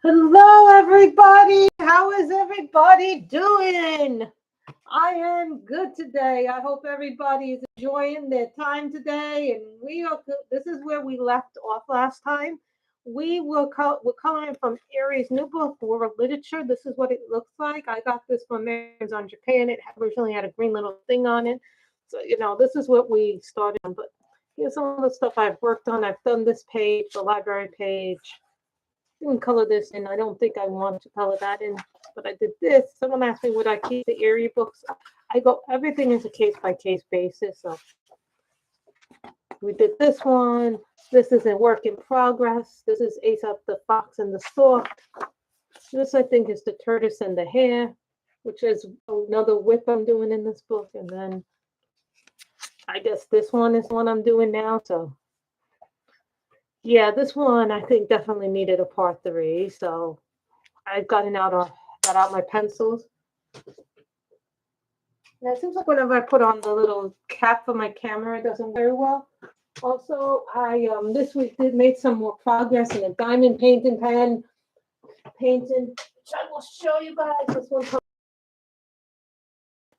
Hello, everybody. How is everybody doing? I am good today. I hope everybody is enjoying their time today. And this is where we left off last time. We're coloring from Eriy's new book, World Literature. This is what it looks like. I got this from Amazon Japan. It originally had a green little thing on it. So, this is what we started on. But here's some of the stuff I've worked on. I've done this page, the library page. Didn't color this in. I don't think I want to color that in, but I did this. Someone asked me would I keep the Eriy books. I go everything is a case by case basis. So we did this one. This is a work in progress. This is Aesop the Fox and the Stork. This I think is the Tortoise and the Hare, which is another whip I'm doing in this book. And then I guess this one is one I'm doing now. So yeah, this one I think definitely needed a part 3. So I've got out my pencils. Now it seems like whenever I put on the little cap for my camera, it doesn't very well. Also, I this week made some more progress in a diamond painting pen painting, which I will show you guys. This one.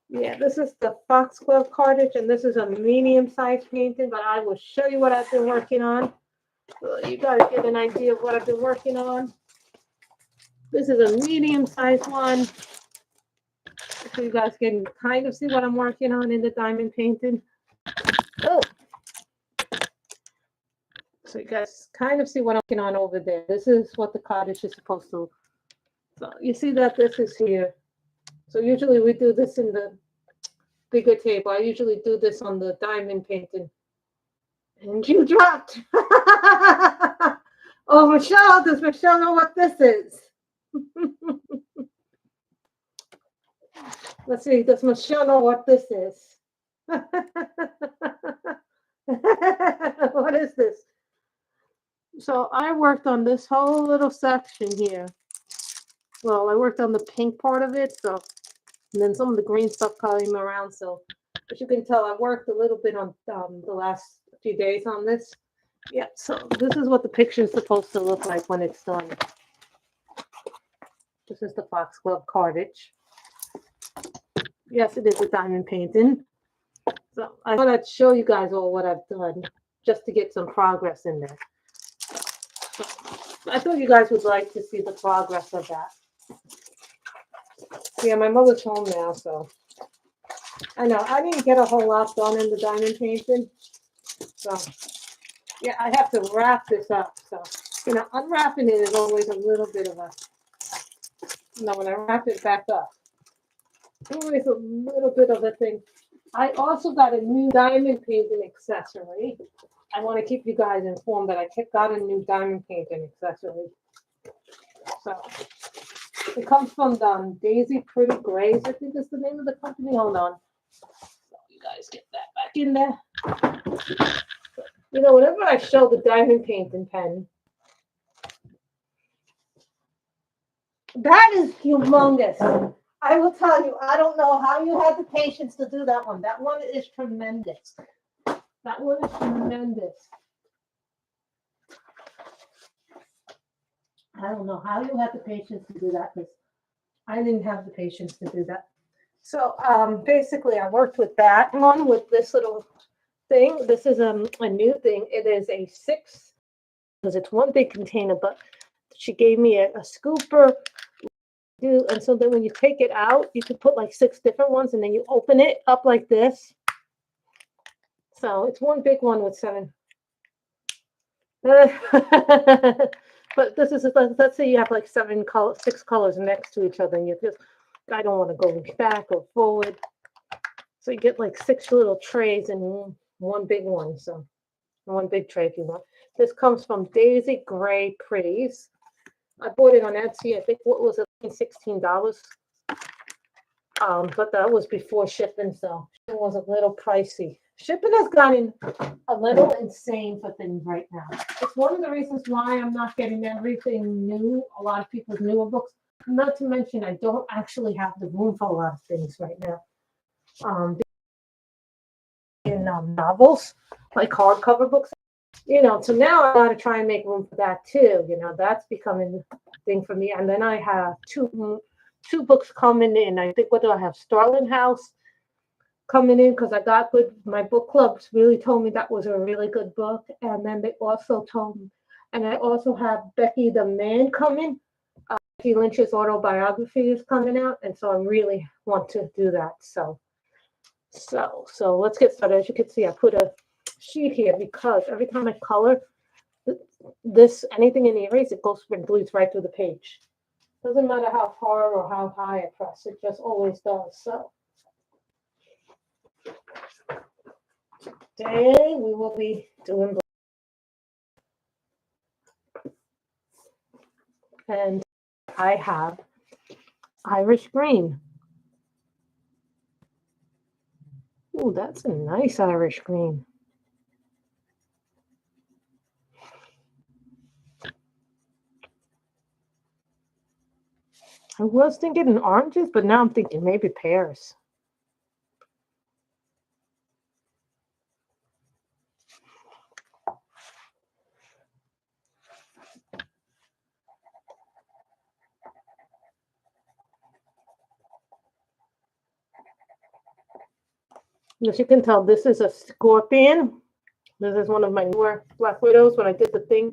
Yeah, this is the foxglove cartridge, and this is a medium-sized painting, but I will show you what I've been working on. So you got to get an idea of what I've been working on. This is a medium-sized one. So you guys can kind of see what I'm working on in the diamond painting. Oh. So you guys kind of see what I'm working on over there. This is what the cottage is supposed to. So you see that this is here. So usually we do this in the bigger table. I usually do this on the diamond painting. And you dropped. Oh, Michelle, does Michelle know what this is? Let's see, does Michelle know what this is? What is this? So I worked on this whole little section here. Well, I worked on the pink part of it, so, and then some of the green stuff came around. So, as you can tell, I worked a little bit on the last few days on this. Yeah, so this is what the picture is supposed to look like when it's done. This is the foxglove cartridge. Yes, it is a diamond painting. So I thought I'd show you guys all what I've done just to get some progress in there. So I thought you guys would like to see the progress of that. Yeah, my mother's home now, so I know I didn't get a whole lot done in the diamond painting. So yeah, I have to wrap this up. So unwrapping it is always a little bit of a when I wrap it back up. Always a little bit of a thing. I also got a new diamond painting accessory. I want to keep you guys informed that I got a new diamond painting accessory. So it comes from Daisy Pretty Grays, I think is the name of the company. Hold on. So you guys get that back in there. Whenever I show the diamond painting pen, that is humongous. I will tell you, I don't know how you had the patience to do that one. That one is tremendous. That one is tremendous. I don't know how you had the patience to do that, because I didn't have the patience to do that. So basically, I worked with that one with this little thing. This is a new thing. It is a 6, because it's one big container, but she gave me a scooper. And so then when you take it out, you can put like 6 different ones, and then you open it up like this. So it's one big one with 7. But this is, let's say you have like 6 colors next to each other, and I don't want to go back or forward. So you get like 6 little trays and one big one. So one big tray if you want. This comes from Daisy Gray Pretties. I bought it on Etsy. I think what was it, $16. But that was before shipping, so it was a little pricey. Shipping has gotten a little insane for things right now. It's one of the reasons why I'm not getting everything new, a lot of people's newer books. Not to mention, I don't actually have the room for a lot of things right now. In novels, like hardcover books, so now I got to try and make room for that too. That's becoming thing for me. And then I have two books coming in. I think, what do I have? Starling House coming in, because I got good. My book clubs really told me that was a really good book. And then they also told me, and I also have Becky the Man coming. Becky Lynch's autobiography is coming out, and so I really want to do that. So let's get started. As you can see, I put a sheet here because every time I color this, anything in the erase, it goes and bleeds right through the page. Doesn't matter how far or how high I press, it just always does. So today we will be doing, and I have Irish green. Ooh, that's a nice Irish green. I was thinking in oranges, but now I'm thinking maybe pears. As you can tell, this is a scorpion. This is one of my newer Black Widows. When I did the thing,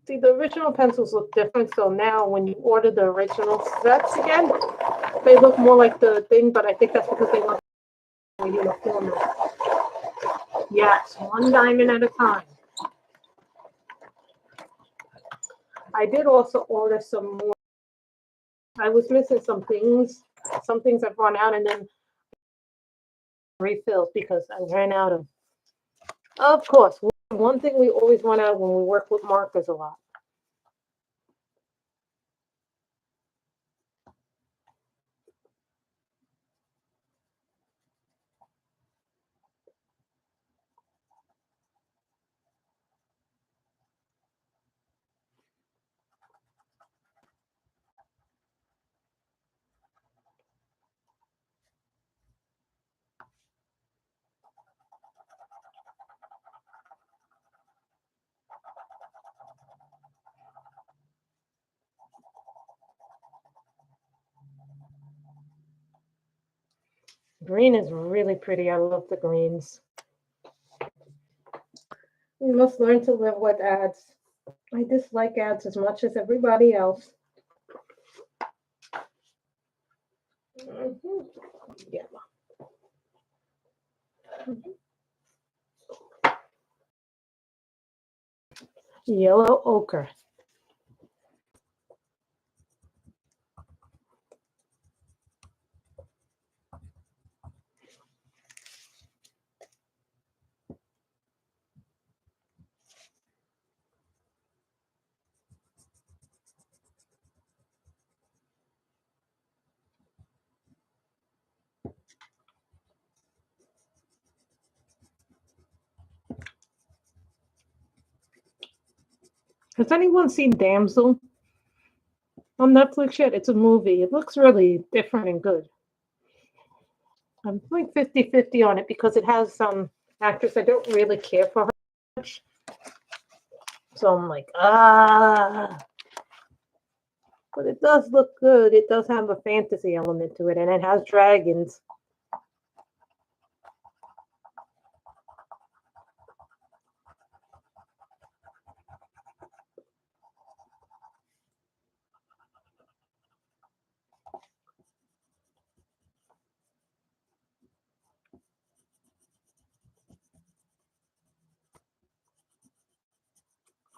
see, the original pencils look different. So now when you order the original sets again, they look more like the thing, but I think that's because they want the uniform. Yes, one diamond at a time. I did also order some more. I was missing some things. Some things I've run out, and then refills because I ran out of course, one thing we always run out when we work with markers a lot. Green is really pretty. I love the greens. We must learn to live with ads. I dislike ads as much as everybody else. Yeah. Yellow ochre. Has anyone seen Damsel on Netflix yet? It's a movie. It looks really different and good. I'm like 50-50 on it because it has some actress I don't really care for her much. So I'm like, But it does look good. It does have a fantasy element to it, and it has dragons.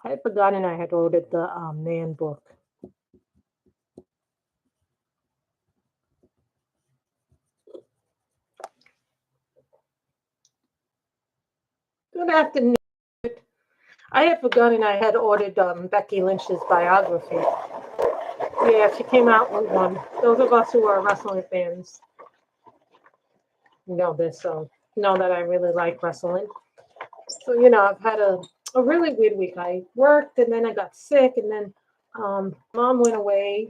I had forgotten I had ordered the Man book. Good afternoon. I had forgotten I had ordered Becky Lynch's biography. Yeah, she came out with one. Those of us who are wrestling fans know this, so know that I really like wrestling. So, I've had a really weird week. I worked, and then I got sick, and then mom went away.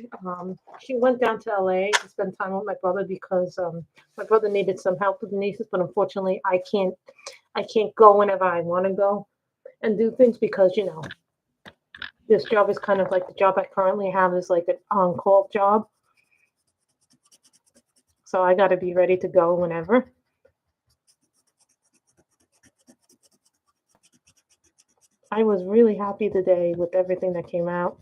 She went down to LA to spend time with my brother because my brother needed some help with the nieces, but unfortunately I can't go whenever I want to go and do things because this job is kind of like the job I currently have is like an on-call job. So I got to be ready to go whenever. I was really happy today with everything that came out.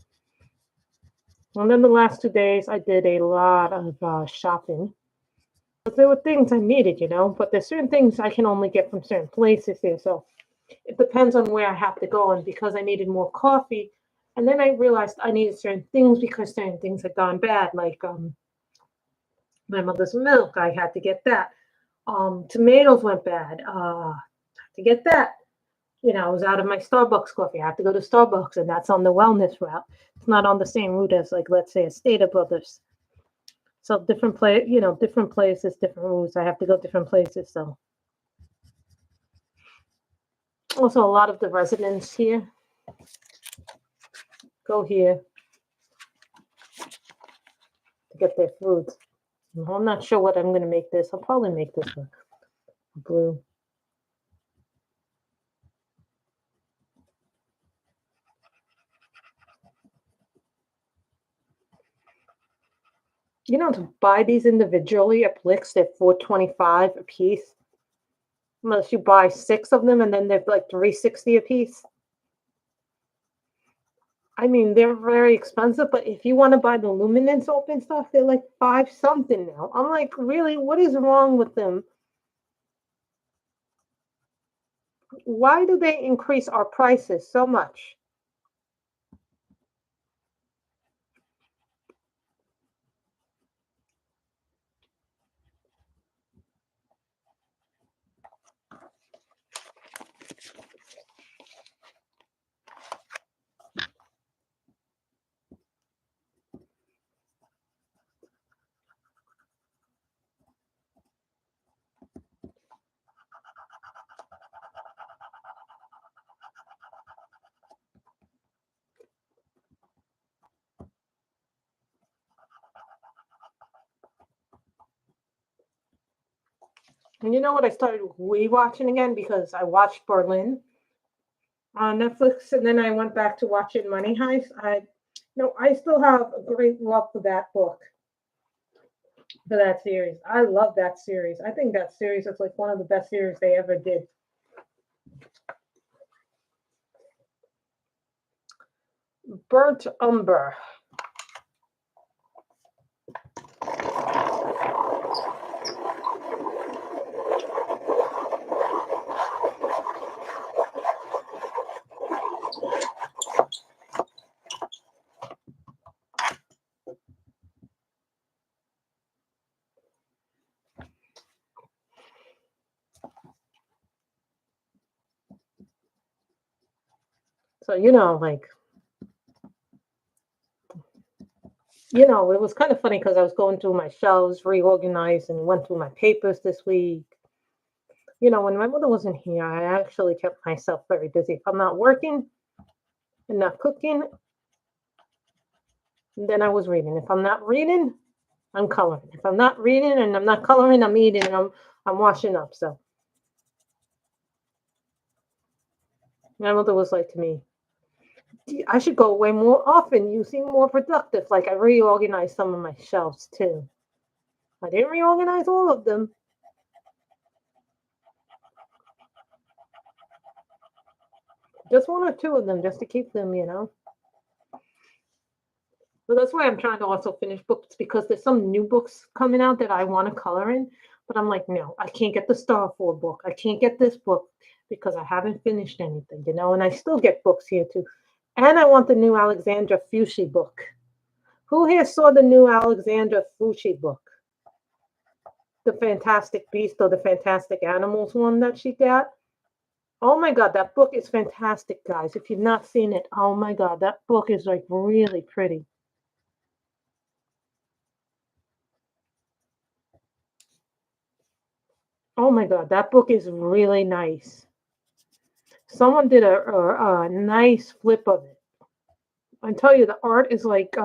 And then the last 2 days, I did a lot of shopping. But there were things I needed, but there's certain things I can only get from certain places here. So it depends on where I have to go. And because I needed more coffee, and then I realized I needed certain things because certain things had gone bad, like my mother's milk. I had to get that. Tomatoes went bad. To get that. I was out of my Starbucks coffee. I have to go to Starbucks, and that's on the wellness route. It's not on the same route as, like, let's say, a Stater Brothers. So different different places, different routes. I have to go different places. So also a lot of the residents here go here to get their food. I'm not sure what I'm going to make this. I'll probably make this a blue. To buy these individually at Blix, they're $4.25 a piece. Unless you buy 6 of them, and then they're like $3.60 a piece. I mean, they're very expensive, but if you want to buy the luminance open stuff, they're like 5 something now. I'm like, really? What is wrong with them? Why do they increase our prices so much? And you know what? I started rewatching again because I watched Berlin on Netflix, and then I went back to watching Money Heist. I still have a great love for that book, for that series. I love that series. I think that series is like one of the best series they ever did. Burnt Umber. So, it was kind of funny because I was going through my shelves, reorganized, and went through my papers this week. When my mother wasn't here, I actually kept myself very busy. If I'm not working and not cooking, then I was reading. If I'm not reading, I'm coloring. If I'm not reading and I'm not coloring, I'm eating and I'm washing up. So my mother was like to me, I should go away more often. You seem more productive. Like, I reorganized some of my shelves too. I didn't reorganize all of them. Just 1 or 2 of them, just to keep them, So that's why I'm trying to also finish books, because there's some new books coming out that I want to color in. But I'm like, no, I can't get the Starfall book. I can't get this book because I haven't finished anything, and I still get books here too. And I want the new Alexandra Fucci book. Who here saw the new Alexandra Fucci book? The Fantastic Beast or the Fantastic Animals one that she got? Oh my God, that book is fantastic, guys. If you've not seen it, oh my God, that book is like really pretty. Oh my God, that book is really nice. Someone did a nice flip of it. I tell you, the art is like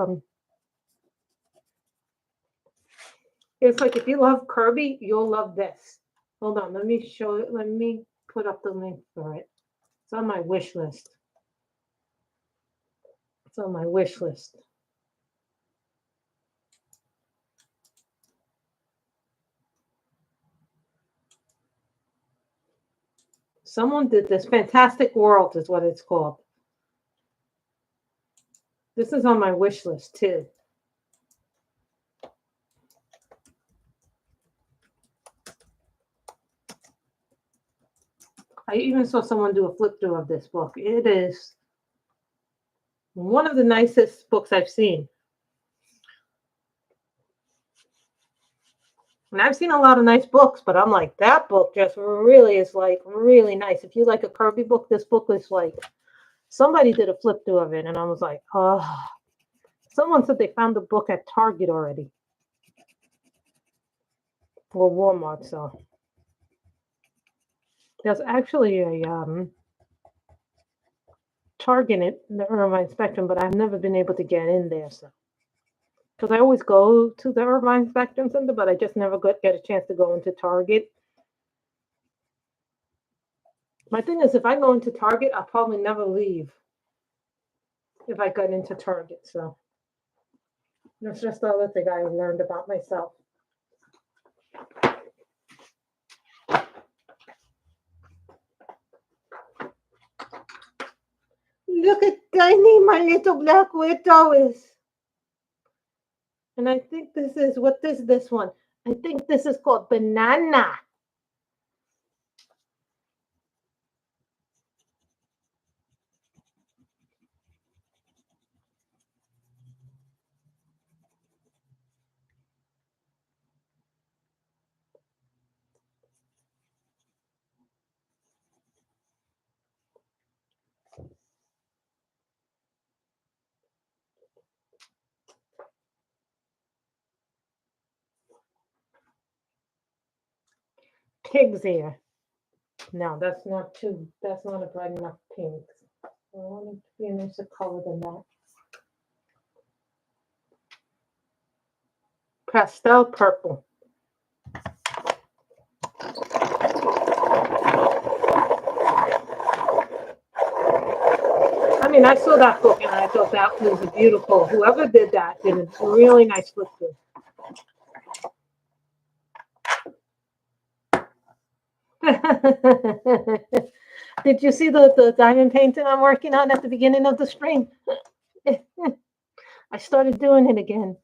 it's like, if you love Kirby, you'll love this. Hold on, let me put up the link for it. It's on my wish list. It's on my wish list. Someone did this. Fantastic World is what it's called. This is on my wish list too. I even saw someone do a flip through of this book. It is one of the nicest books I've seen. And I've seen a lot of nice books, but I'm like, that book just really is like really nice. If you like a Kirby book, this book is like, somebody did a flip through of it. And I was like, oh, someone said they found the book at Target already. Or Walmart, so. There's actually a Target in the Irvine Spectrum, but I've never been able to get in there, so. Because I always go to the Irvine Spectrum Center, but I just never get a chance to go into Target. My thing is, if I go into Target, I'll probably never leave if I got into Target. So that's just the other thing I learned about myself. Look at Tiny, my little black widow is. And I think this is, what is this one? I think this is called Banana. Pig's ear. No, that's not a bright enough pink. I want it to be a nicer color than that. Pastel purple. I mean, I saw that book and I thought that was beautiful. Whoever did that did a really nice flip through. Did you see the diamond painting I'm working on at the beginning of the stream? I started doing it again.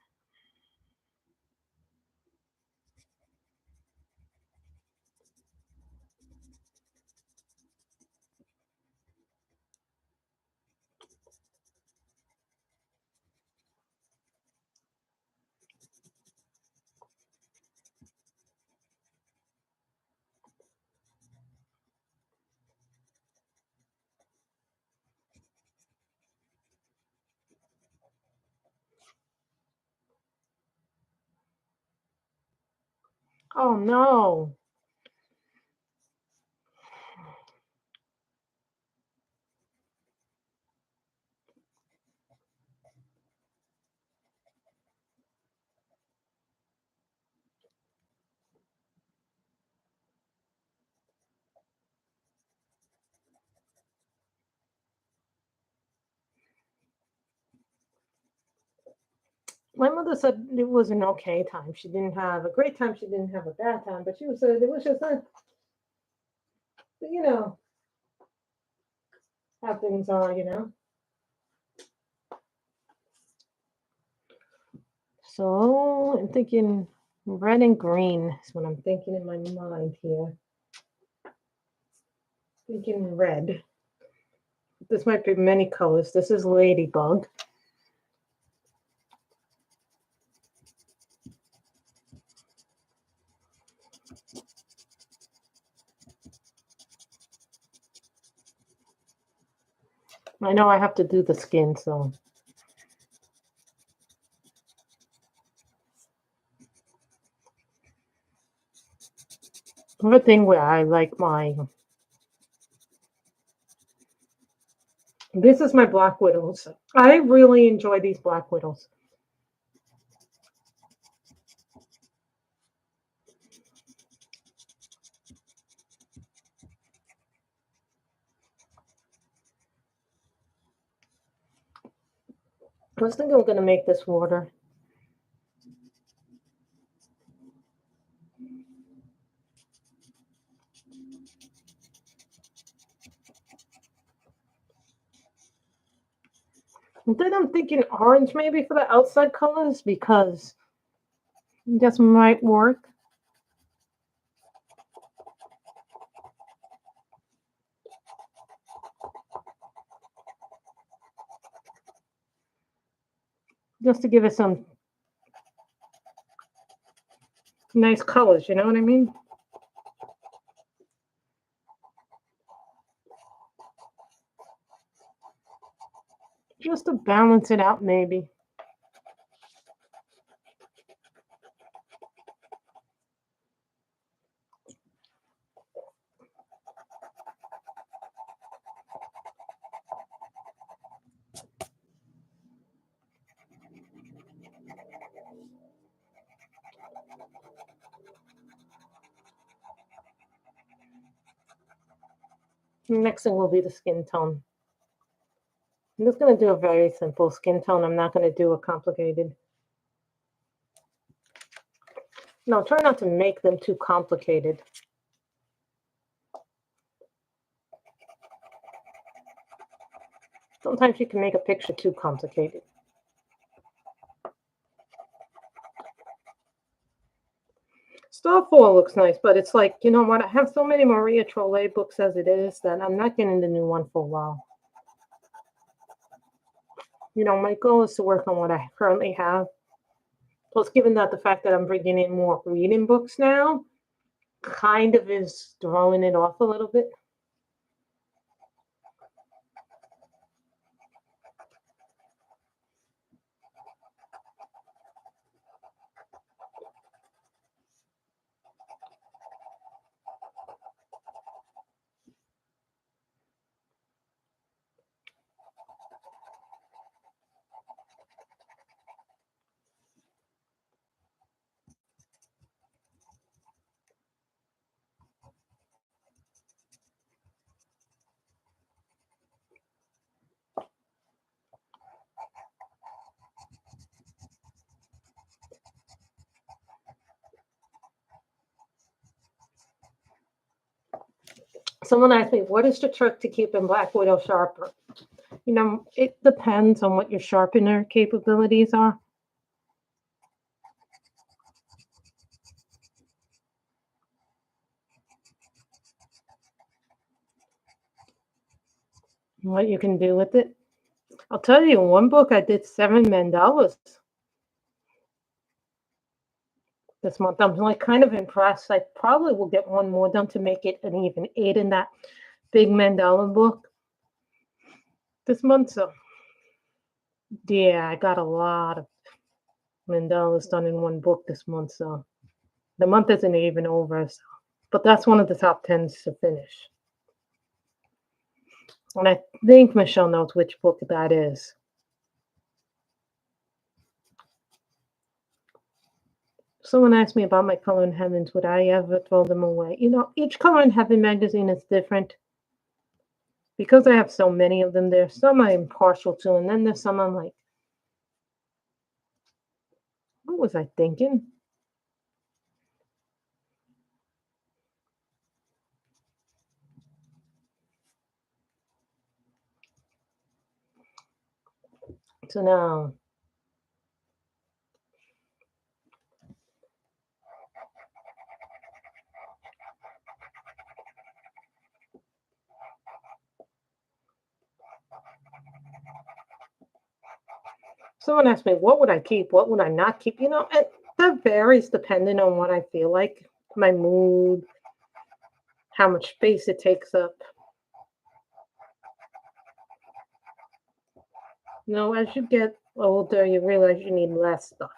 Oh no. My mother said it was an okay time. She didn't have a great time. She didn't have a bad time, but she was it was just you know, how things are, you know. So I'm thinking red and green is what I'm thinking in my mind here. Thinking red. This might be many colors. This is Ladybug. I know I have to do the skin, so. Another thing where I like this is my Black Widows. I really enjoy these Black Widows. I was thinking I'm going to make this water. And then I'm thinking orange maybe for the outside colors because this might work. Just to give it some nice colors, you know what I mean? Just to balance it out maybe. Next thing will be the skin tone. I'm just going to do a very simple skin tone. I'm not going to do a complicated. No, try not to make them too complicated. Sometimes you can make a picture too complicated. Star 4 looks nice, but it's like, you know what? I have so many Maria Trolle books as it is that I'm not getting the new one for a while. You know, my goal is to work on what I currently have. Plus, given that the fact that I'm bringing in more reading books now kind of is throwing it off a little bit. Someone asked me, what is the trick to keeping Black Widow sharper? You know, it depends on what your sharpener capabilities are. What you can do with it. I'll tell you, in one book I did $7 mandalas this month. I'm like kind of impressed. I probably will get one more done to make it an even 8 in that big mandala book this month. So yeah, I got a lot of mandalas done in one book this month. So the month isn't even over. So, but that's one of the top 10s to finish. And I think Michelle knows which book that is. Someone asked me about my Color in Heavens. Would I ever throw them away? You know, each Color in Heaven magazine is different. Because I have so many of them, there's some I'm partial to, and then there's some I'm like, what was I thinking? So now, someone asked me, what would I keep? What would I not keep? You know, that varies depending on what I feel like, my mood, how much space it takes up. You know, as you get older, you realize you need less stuff.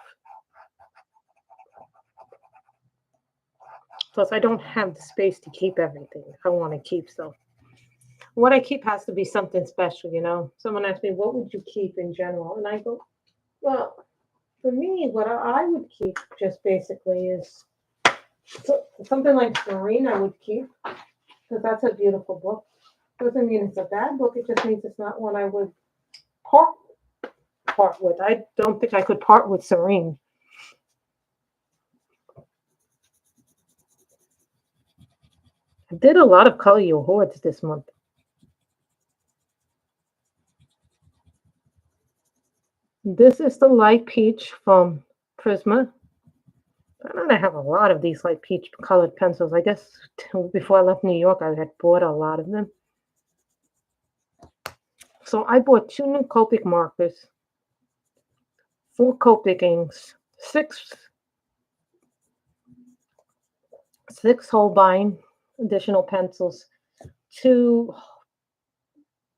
Plus, I don't have the space to keep everything I want to keep. So, what I keep has to be something special, you know? Someone asked me, what would you keep in general? And I go, well, for me, what I would keep just basically is something like Serene, I would keep because that's a beautiful book. Doesn't mean it's a bad book, it just means it's not one I would part with. I don't think I could part with Serene. I did a lot of Color Your Hordes this month. This is the light peach from Prisma. I know I have a lot of these light peach colored pencils. I guess before I left New York, I had bought a lot of them. So I bought 2 new Copic markers, 4 Copic inks, 6 Holbein additional pencils, 2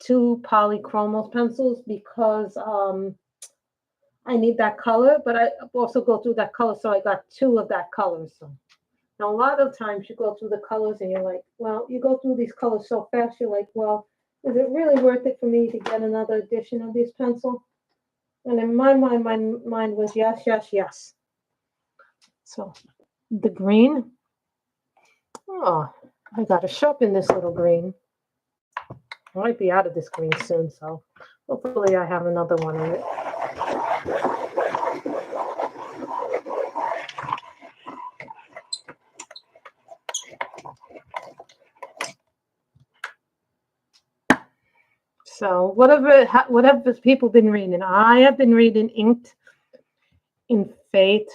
polychromos pencils because I need that color, but I also go through that color, so I got 2 of that color. So now a lot of times you go through the colors and you're like, well, you go through these colors so fast, you're like, well, is it really worth it for me to get another edition of this pencil? And in my mind, my mind was yes, yes, yes. So the green, oh, I got to sharpen this little green. I might be out of this green soon, so hopefully I have another one of it. So whatever people been reading, I have been reading Inked in Fate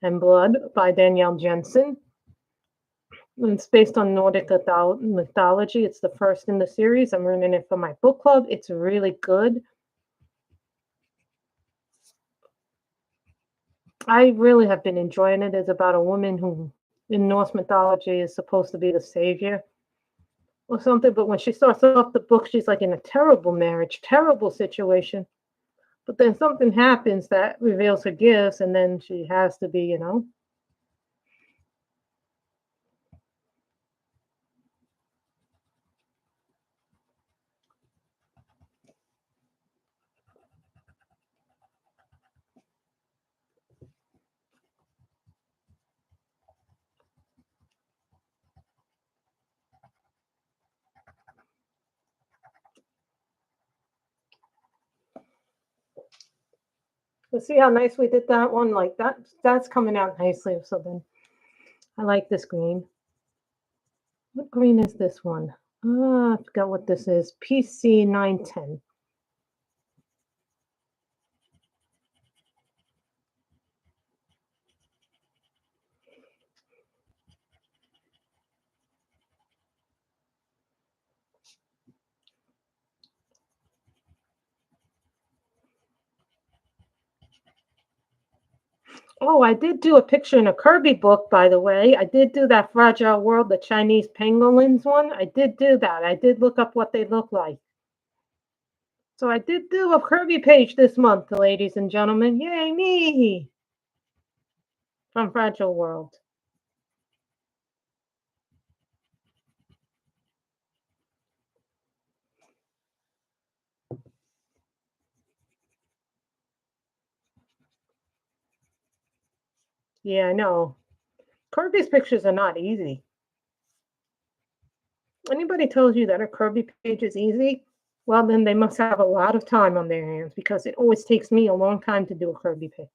and Blood by Danielle Jensen. It's based on Nordic mythology. It's the first in the series. I'm reading it for my book club. It's really good. I really have been enjoying it. It's about a woman who, in Norse mythology, is supposed to be the savior or something. But when she starts off the book, she's like in a terrible marriage, terrible situation. But then something happens that reveals her gifts, and then she has to be, Let's see how nice we did that one. Like that's coming out nicely. So then I like this green. What green is this one? I forgot what this is. PC 910. Oh, I did do a picture in a Kirby book, by the way. I did do that Fragile World, the Chinese pangolins one. I did do that. I did look up what they look like. So I did do a Kirby page this month, ladies and gentlemen. Yay, me! From Fragile World. Yeah, I know. Kirby's pictures are not easy. Anybody tells you that a Kirby page is easy, well, then they must have a lot of time on their hands because it always takes me a long time to do a Kirby page.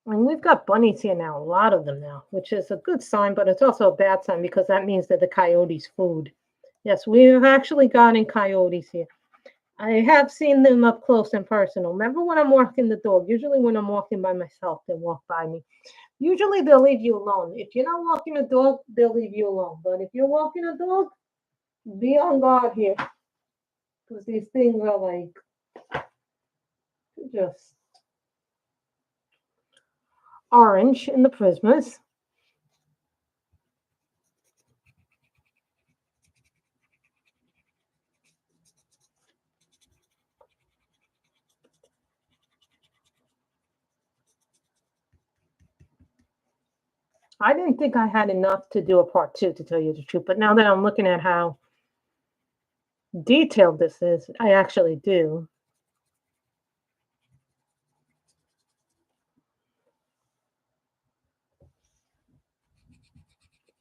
And we've got bunnies here now, a lot of them now, which is a good sign, but it's also a bad sign because that means they're the coyotes' food. Yes, we've actually gotten coyotes here. I have seen them up close and personal. Remember when I'm walking the dog? Usually when I'm walking by myself, they walk by me. Usually they'll leave you alone. If you're not walking a dog, they'll leave you alone. But if you're walking a dog, be on guard here. Because these things are like just orange in the prismas. I didn't think I had enough to do a part 2, to tell you the truth. But now that I'm looking at how detailed this is. I actually do.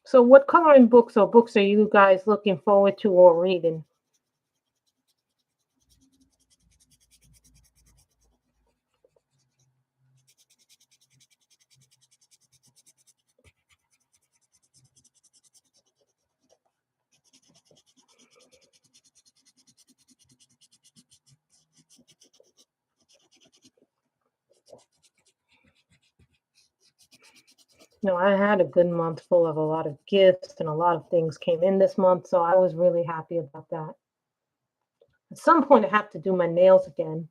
So what coloring books or books are you guys looking forward to or reading? No, I had a good month full of a lot of gifts and a lot of things came in this month, so I was really happy about that. At some point, I have to do my nails again.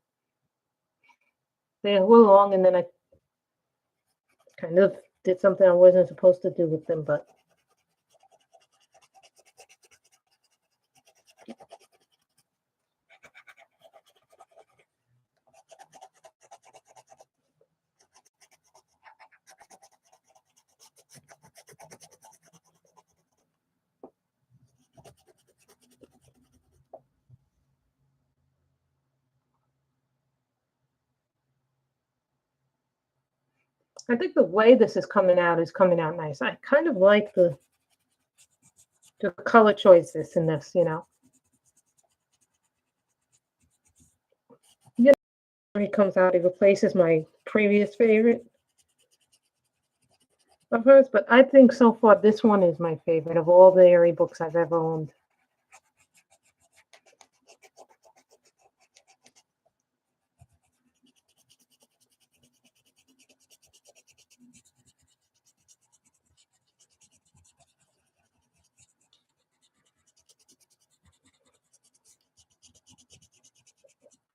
They were long, and then I kind of did something I wasn't supposed to do with them, but I think the way this is coming out nice. I kind of like the color choices in this, you know. You know, when he comes out, he replaces my previous favorite of hers, but I think so far this one is my favorite of all the Eriy books I've ever owned.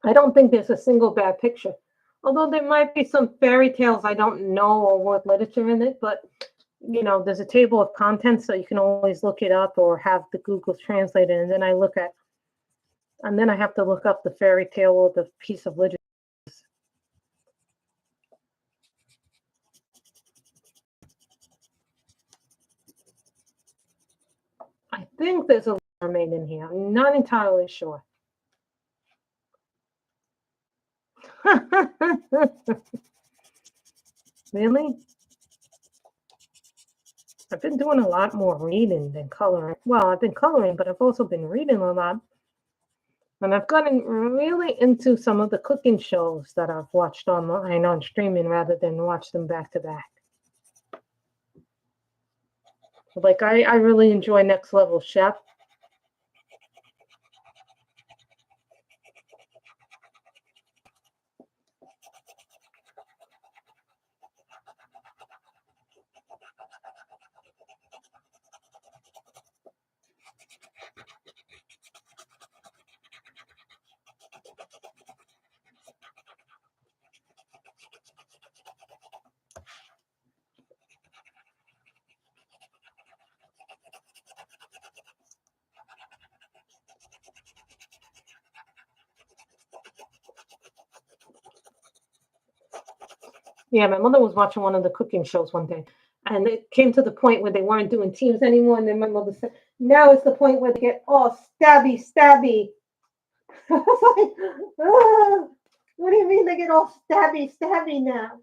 I don't think there's a single bad picture. Although there might be some fairy tales I don't know or what literature in it, but you know, there's a table of contents, so you can always look it up or have the Google translate it, and then I have to look up the fairy tale or the piece of literature. I think there's a mermaid in here. I'm not entirely sure. Really? I've been doing a lot more reading than coloring. Well, I've been coloring, but I've also been reading a lot. And I've gotten really into some of the cooking shows that I've watched online on streaming rather than watch them back to back. Like I really enjoy Next Level Chef. Yeah, my mother was watching one of the cooking shows one day, and it came to the point where they weren't doing teams anymore. And then my mother said, "Now it's the point where they get all stabby, stabby." I was like, "Ah, what do you mean they get all stabby, stabby now?"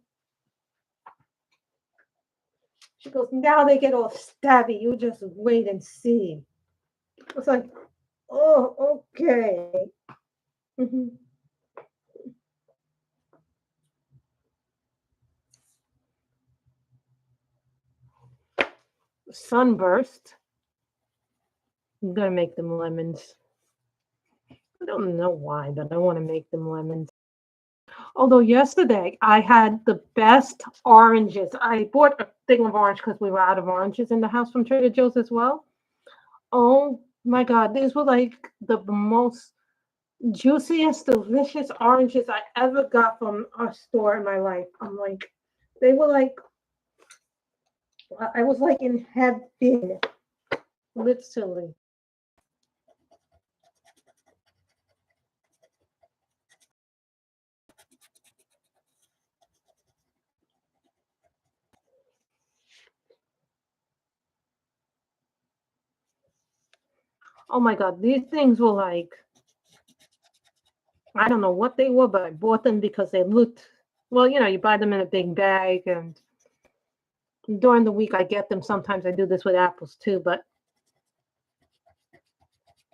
She goes, "Now they get all stabby. You just wait and see." I was like, "Oh, okay." Mhm. Sunburst. I'm gonna make them lemons. I don't know why, but I want to make them lemons. Although yesterday I had the best oranges. I bought a thing of orange because we were out of oranges in the house from Trader Joe's as well. Oh my God, these were like the most juiciest, delicious oranges I ever got from a store in my life. I'm like, they were like, I was like in heaven, literally. Oh my God, these things were like, I don't know what they were, but I bought them because they looked, well, you buy them in a big bag, and during the week I get them. Sometimes I do this with apples too, but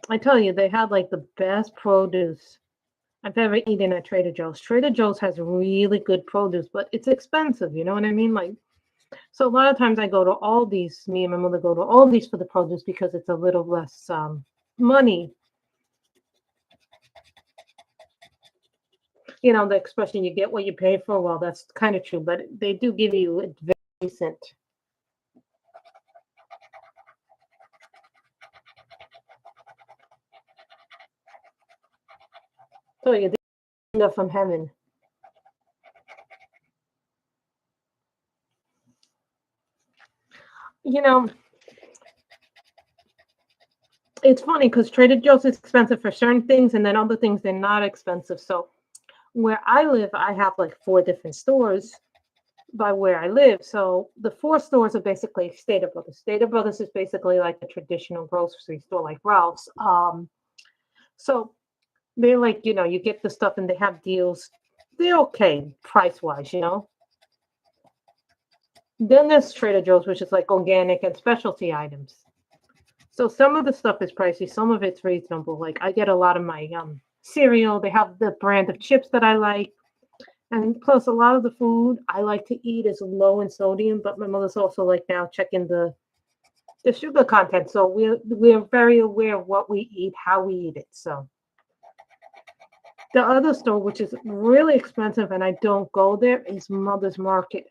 I tell you, they had like the best produce I've ever eaten at Trader Joe's. Trader Joe's has really good produce, but it's expensive, you know what I mean? Like, so a lot of times I go to Aldi's, me and my mother go to Aldi's for the produce because it's a little less money. The expression, you get what you pay for. Well, that's kind of true, but they do give you a very decent. So you get from heaven. You know, it's funny because Trader Joe's is expensive for certain things, and then other things they're not expensive. So where I live, I have like 4 different stores by where I live. So the 4 stores are basically Stater Brothers. Stater Brothers is basically like a traditional grocery store like Ralph's. So they're like, you get the stuff and they have deals. They're okay price wise. Then there's Trader Joe's, which is like organic and specialty items. So some of the stuff is pricey, some of it's reasonable. Like I get a lot of my cereal. They have the brand of chips that I like. And plus, a lot of the food I like to eat is low in sodium, but my mother's also like now checking the sugar content. So we're very aware of what we eat, how we eat it. So the other store, which is really expensive, and I don't go there, is Mother's Market.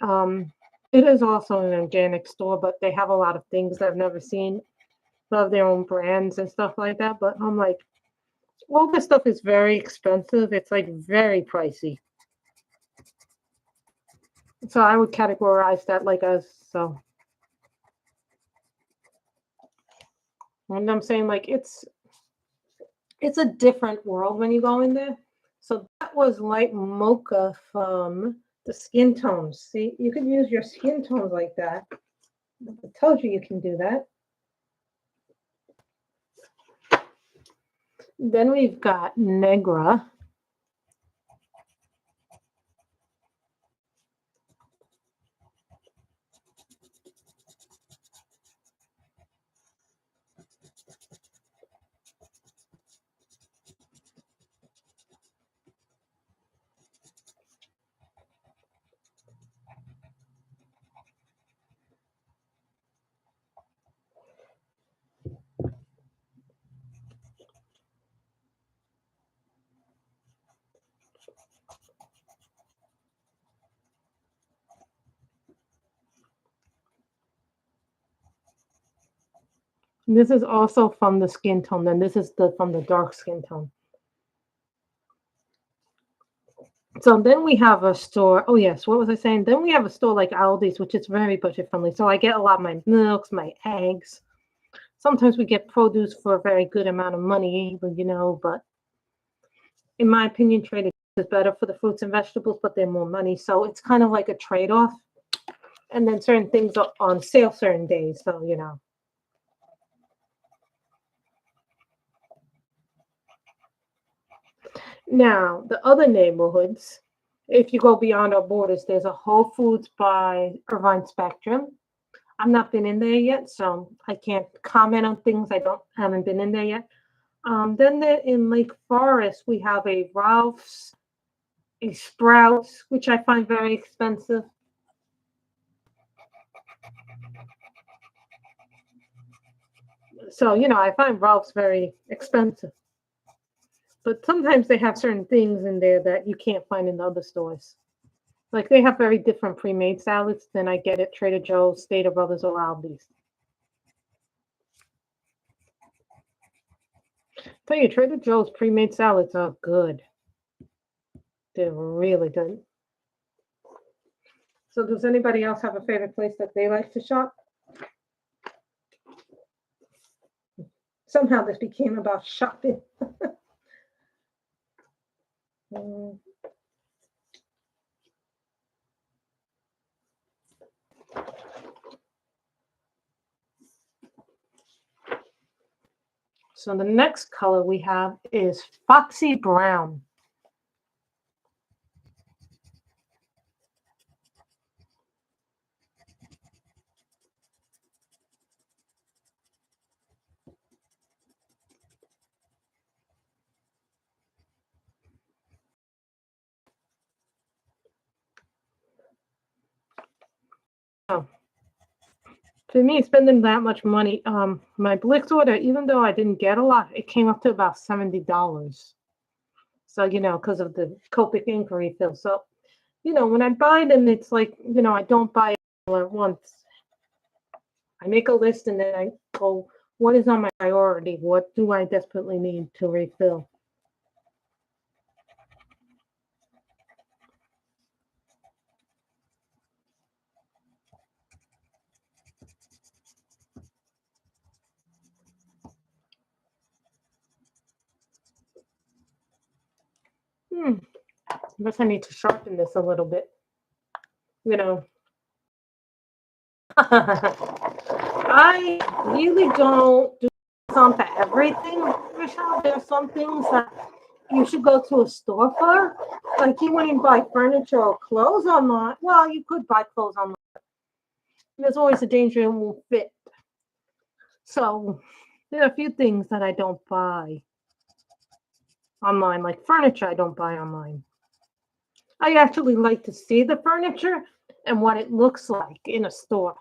It is also an organic store, but they have a lot of things I've never seen. They have their own brands and stuff like that. But I'm like, all this stuff is very expensive. It's like very pricey. So I would categorize that like as so. And I'm saying like it's a different world when you go in there. So that was light mocha from the skin tones. See, you can use your skin tones like that. I told you can do that. Then we've got Negra. This is also from the skin tone. Then this is from the dark skin tone. So then we have a store. Oh yes, what was I saying? Then we have a store like Aldi's, which is very budget friendly. So I get a lot of my milks, my eggs. Sometimes we get produce for a very good amount of money, but in my opinion, Trader Joe's is better for the fruits and vegetables, but they're more money. So it's kind of like a trade-off. And then certain things are on sale certain days. So. Now, the other neighborhoods, if you go beyond our borders, there's a Whole Foods by Irvine Spectrum. I've not been in there yet, so I can't comment on things haven't been in there yet. Then in Lake Forest, we have a Ralph's, a Sprouts, which I find very expensive. So, I find Ralph's very expensive. But sometimes they have certain things in there that you can't find in the other stores. Like they have very different pre-made salads than I get at Trader Joe's, Stater Brothers, or Aldi's. Tell you, Trader Joe's pre-made salads are good. They're really good. So does anybody else have a favorite place that they like to shop? Somehow this became about shopping. So the next color we have is Foxy Brown. Oh. For me, spending that much money, my Blix order, even though I didn't get a lot, it came up to about $70. So, because of the Copic ink refill. So, when I buy them, it's like, I don't buy it all at once. I make a list and then I go, what is on my priority? What do I desperately need to refill? I guess I need to sharpen this a little bit. I really don't do some for everything, Michelle. There are some things that you should go to a store for. Like you wouldn't buy furniture or clothes online. Well, you could buy clothes online. There's always a danger it won't fit. So there are a few things that I don't buy online, like furniture I don't buy online. I actually like to see the furniture and what it looks like in a store.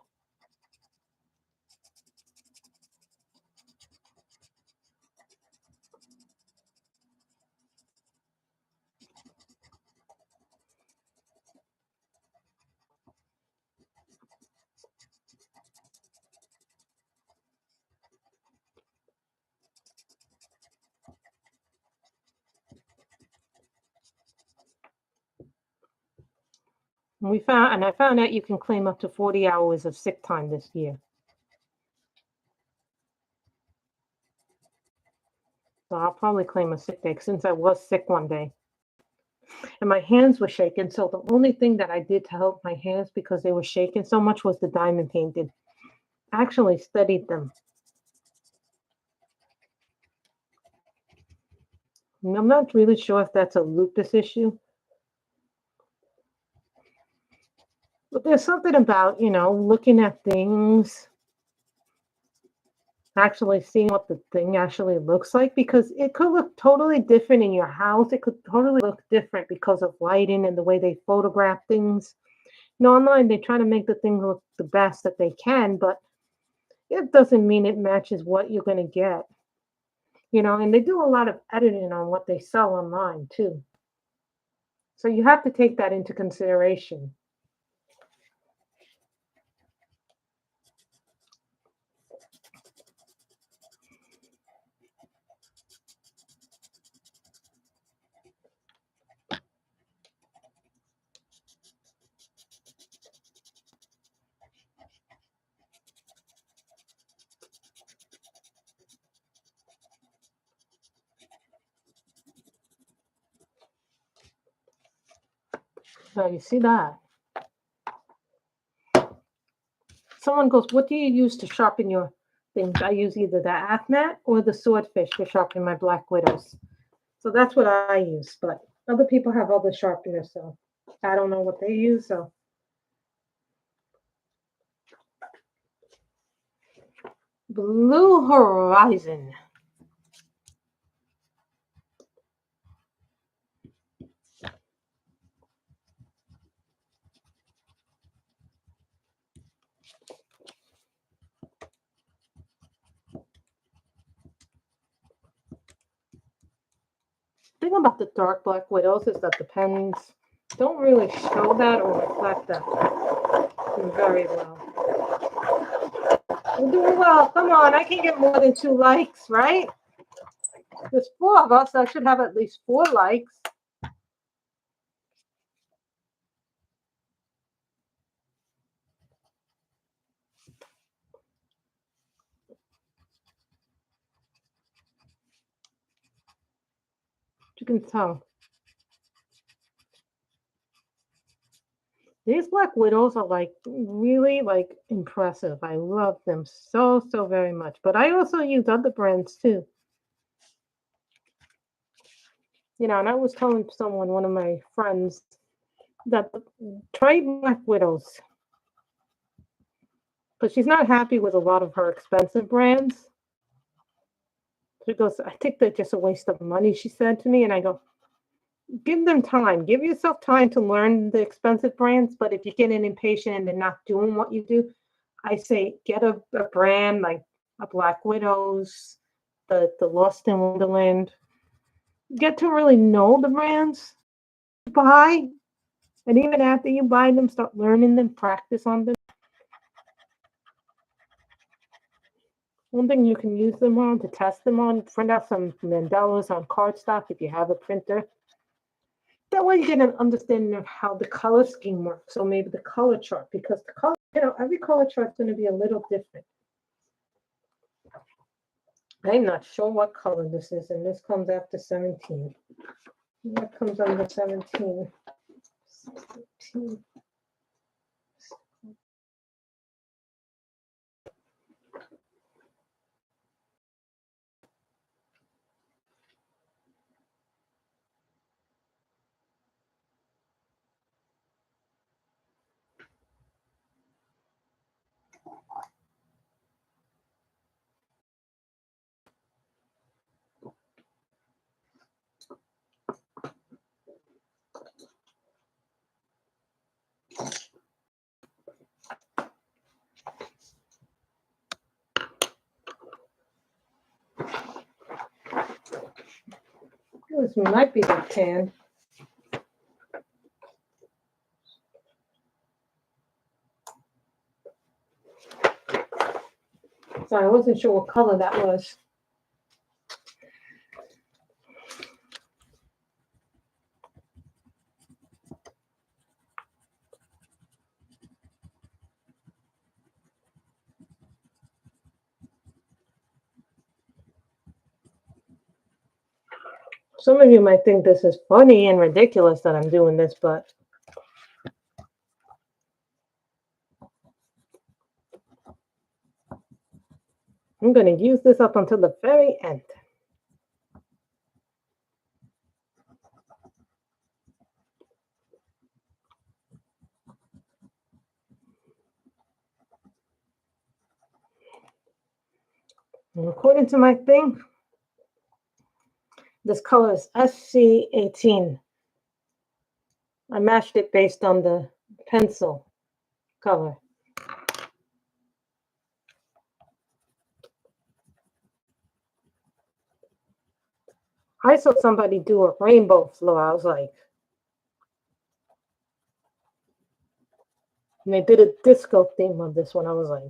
I found out you can claim up to 40 hours of sick time this year. So I'll probably claim a sick day since I was sick one day. And my hands were shaking. So the only thing that I did to help my hands because they were shaking so much was the diamond painted. I actually studied them. And I'm not really sure if that's a lupus issue. But there's something about, looking at things, actually seeing what the thing actually looks like, because it could look totally different in your house. It could totally look different because of lighting and the way they photograph things. Online, they try to make the thing look the best that they can, but it doesn't mean it matches what you're going to get. And they do a lot of editing on what they sell online too. So you have to take that into consideration. So you see that. Someone goes, what do you use to sharpen your things? I use either the Athmat or the Swordfish to sharpen my Black Widows. So that's what I use. But other people have other sharpeners, so I don't know what they use. So Blue Horizon. The thing about the dark Black Widows is that the pens don't really show that or reflect that very well. We're doing well. Come on, I can get more than 2 likes, right? There's 4 of us. I should have at least 4 likes. You can tell. These Black Widows are really impressive. I love them so very much. But I also use other brands too. You know, and I was telling someone, one of my friends, that try Black Widows, but she's not happy with a lot of her expensive brands. She goes, I think they're just a waste of money, she said to me. And I go, give them time. Give yourself time to learn the expensive brands. But if you're getting impatient and they're not doing what you do, I say get a brand like a Black Widows, the Lost in Wonderland. Get to really know the brands you buy. And even after you buy them, start learning them, practice on them. One thing you can use them on, to test them on, print out some mandalas on cardstock if you have a printer. That way you get an understanding of how the color scheme works. So maybe the color chart, because the color, every color chart is going to be a little different. I'm not sure what color this is, and this comes after 17. What comes under 17? 17. This might be the tan. So I wasn't sure what color that was. Some of you might think this is funny and ridiculous that I'm doing this, but I'm going to use this up until the very end. And according to my thing, this color is SC18. I matched it based on the pencil color. I saw somebody do a rainbow flow. I was like, and they did a disco theme on this one. I was like,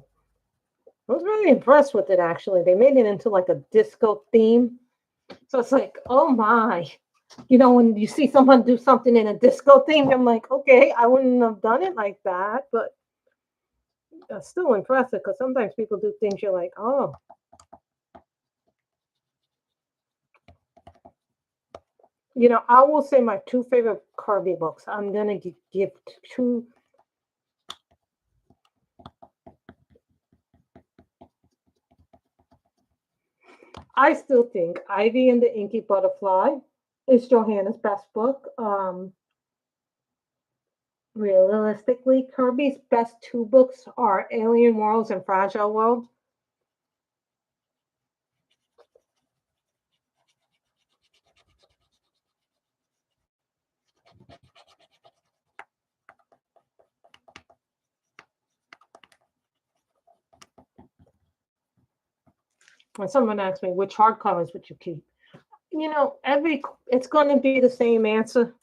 I was really impressed with it, actually. They made it into like a disco theme. So it's like, oh my. You know, when you see someone do something in a disco theme, I'm like, okay, I wouldn't have done it like that, but it's still impressive because sometimes people do things you're like, oh. You know, I will say my two favorite Kirby books. I'm going to give two. I still think Ivy and the Inky Butterfly is Johanna's best book. Realistically, Kirby's best two books are Alien Worlds and Fragile World. When someone asks me which hardcovers would you keep, you know, it's going to be the same answer,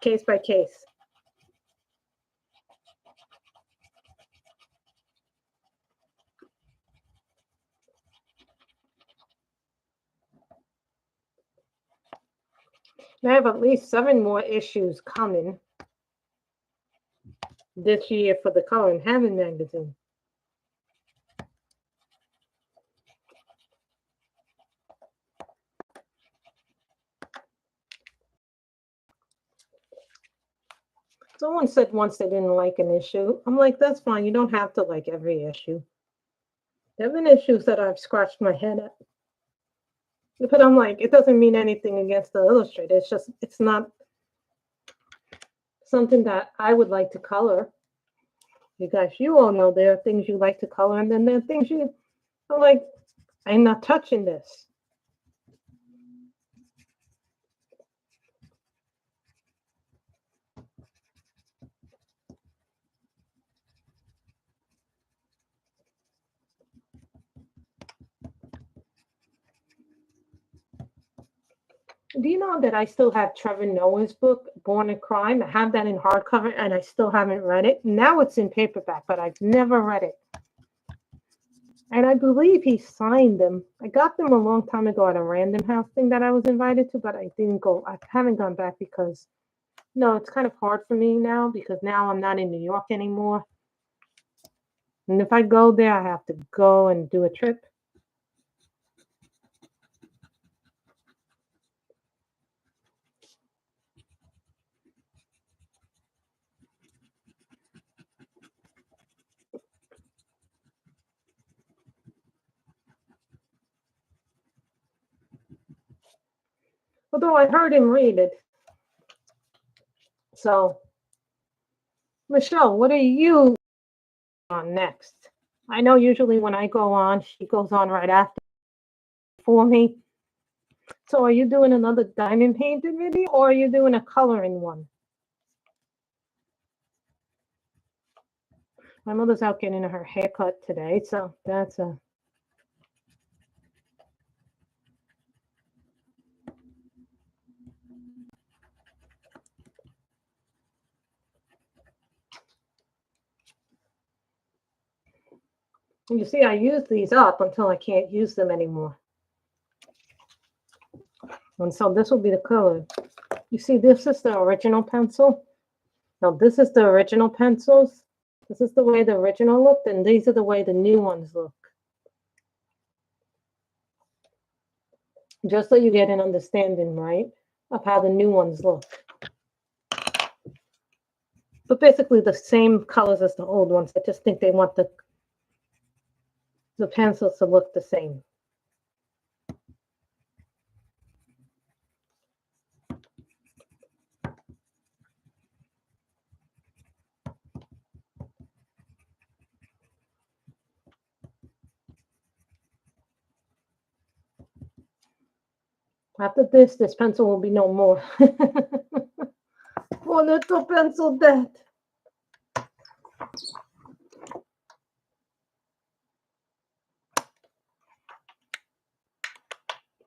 case by case. I have at least 7 more issues coming this year for the Color in Heaven magazine. Someone said once they didn't like an issue. I'm like, that's fine. You don't have to like every issue. There have been issues that I've scratched my head at. But I'm like, it doesn't mean anything against the illustrator. It's just, it's not something that I would like to color. You guys, you all know there are things you like to color, and then there are things you are like, I'm not touching this. Do you know that I still have Trevor Noah's book, Born in Crime? I have that in hardcover, and I still haven't read it. Now it's in paperback, but I've never read it. And I believe he signed them. I got them a long time ago at a Random House thing that I was invited to, but I didn't go. I haven't gone back because, no, it's kind of hard for me now because now I'm not in New York anymore. And if I go there, I have to go and do a trip. Although I heard him read it. So, Michelle, what are you on next? I know usually when I go on, she goes on right after for me. So are you doing another diamond painted video or are you doing a coloring one? My mother's out getting her haircut today, so that's a... You see, I use these up until I can't use them anymore. And so this will be the color. You see, this is the original pencil. Now, this is the original pencils. This is the way the original looked, and these are the way the new ones look. Just so you get an understanding, right, of how the new ones look. But basically the same colors as the old ones. I just think they want the pencils to look the same. After this pencil will be no more. Poor little pencil dead.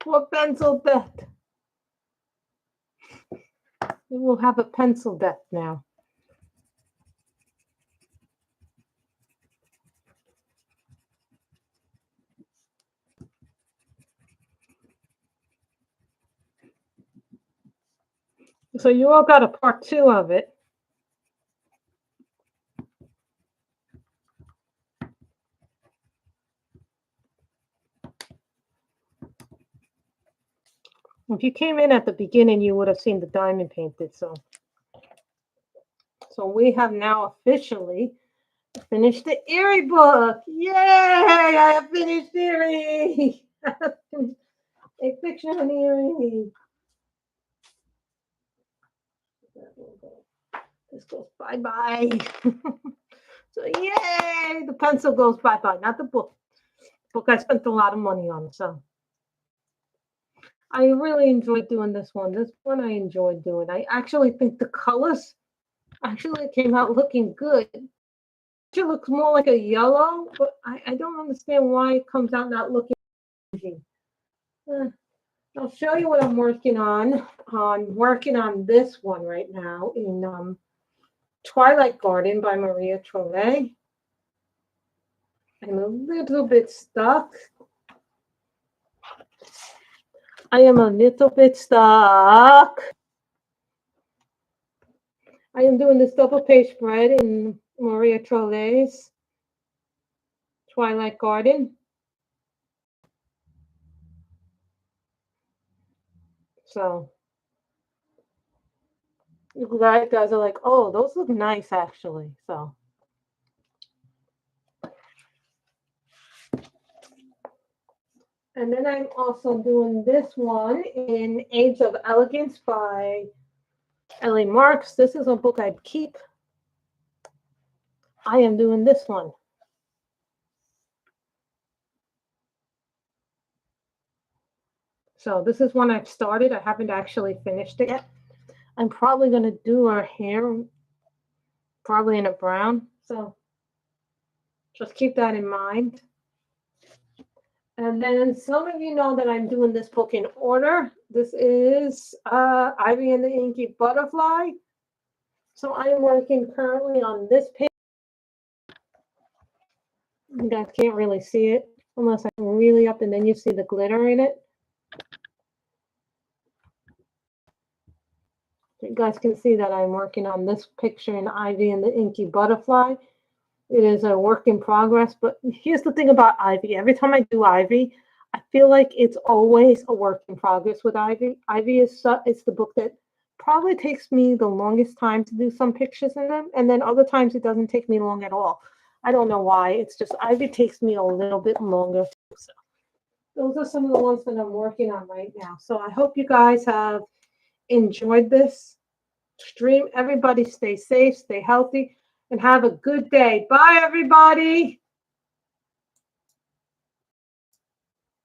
Poor pencil death. We will have a pencil death now. So you all got a part 2 of it. If you came in at the beginning, you would have seen the diamond painted. So we have now officially finished the Eriy book. Yay! I have finished Eriy. A fiction on Eriy. This goes bye-bye. So yay! The pencil goes bye-bye, not the book. The book I spent a lot of money on. So I really enjoyed doing this one. This one I enjoyed doing. I actually think the colors actually came out looking good. It looks more like a yellow, but I don't understand why it comes out not looking easy. I'll show you what I'm working on. I'm working on this one right now in Twilight Garden by Maria Trolle. I'm a little bit stuck. I am doing this double page spread in Maria Trolle's Twilight Garden. So you guys are like, oh, those look nice actually. So And then I'm also doing this one in Age of Elegance by Eriy Marks. This is a book I keep. I am doing this one. So this is one I've started. I haven't actually finished it yet. I'm probably going to do her hair probably in a brown. So just keep that in mind. And then some of you know that I'm doing this book in order. This is Ivy and the Inky Butterfly. So I am working currently on this page. You guys can't really see it unless I'm really up, and then you see the glitter in it. You guys can see that I'm working on this picture in Ivy and the Inky Butterfly. It is a work in progress, but here's the thing about Ivy. Every time I do Ivy, I feel like it's always a work in progress with Ivy. Ivy is the book that probably takes me the longest time to do some pictures in them, and then other times it doesn't take me long at all. I don't know why. It's just Ivy takes me a little bit longer. So those are some of the ones that I'm working on right now. So I hope you guys have enjoyed this stream. Everybody stay safe, stay healthy, and have a good day. Bye, everybody.